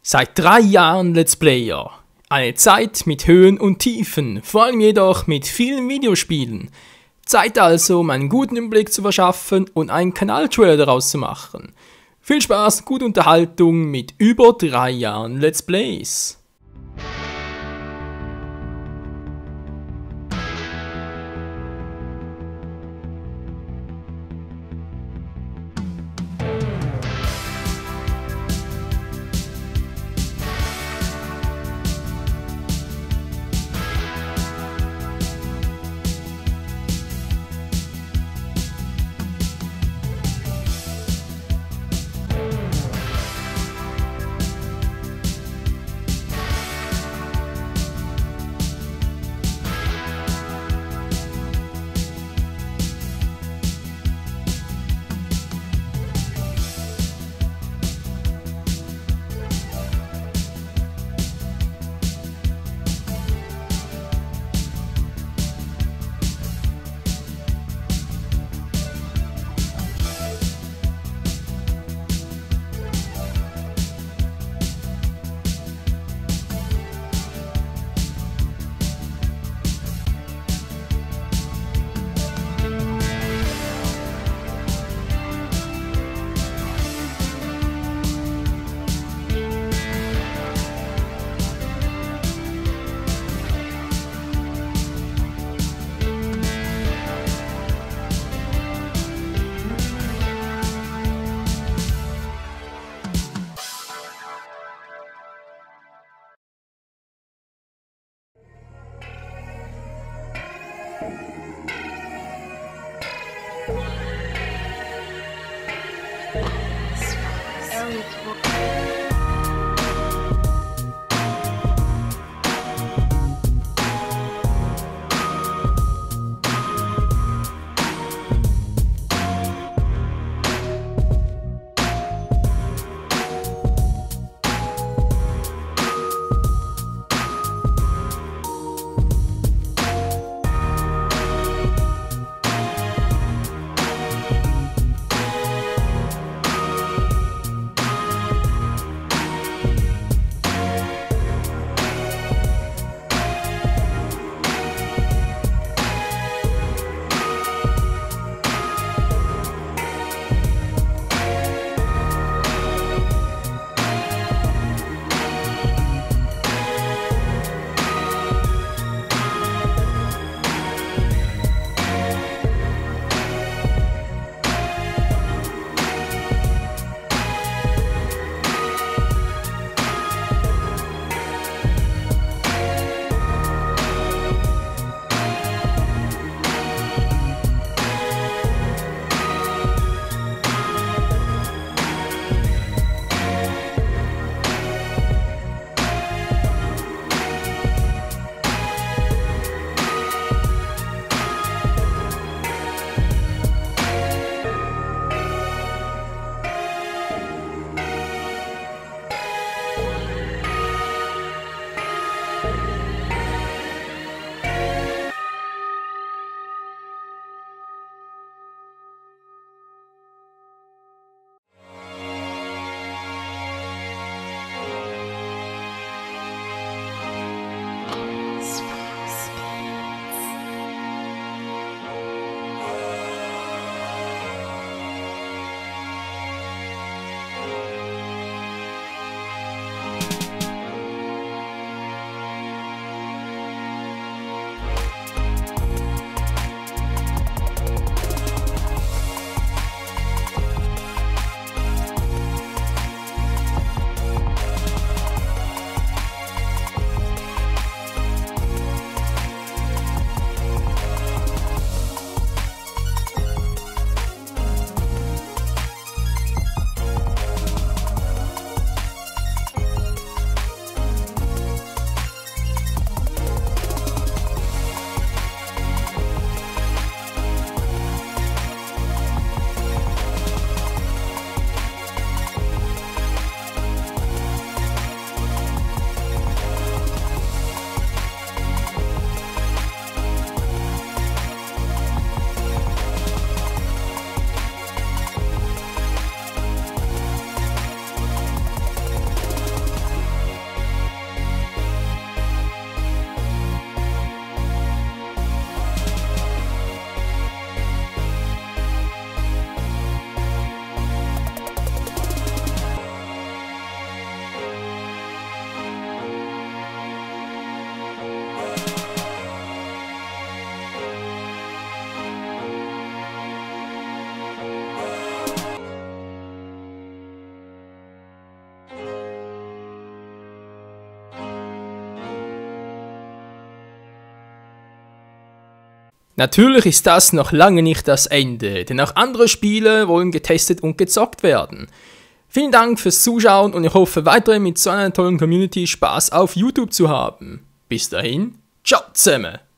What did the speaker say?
Seit 3 Jahren Let's Player. Eine Zeit mit Höhen und Tiefen, vor allem jedoch mit vielen Videospielen. Zeit also, um einen guten Überblick zu verschaffen und einen Kanaltrailer daraus zu machen. Viel Spaß, gute Unterhaltung mit über 3 Jahren Let's Plays. Natürlich ist das noch lange nicht das Ende, denn auch andere Spiele wollen getestet und gezockt werden. Vielen Dank fürs Zuschauen und ich hoffe weiterhin mit so einer tollen Community Spaß auf YouTube zu haben. Bis dahin, ciao zusammen!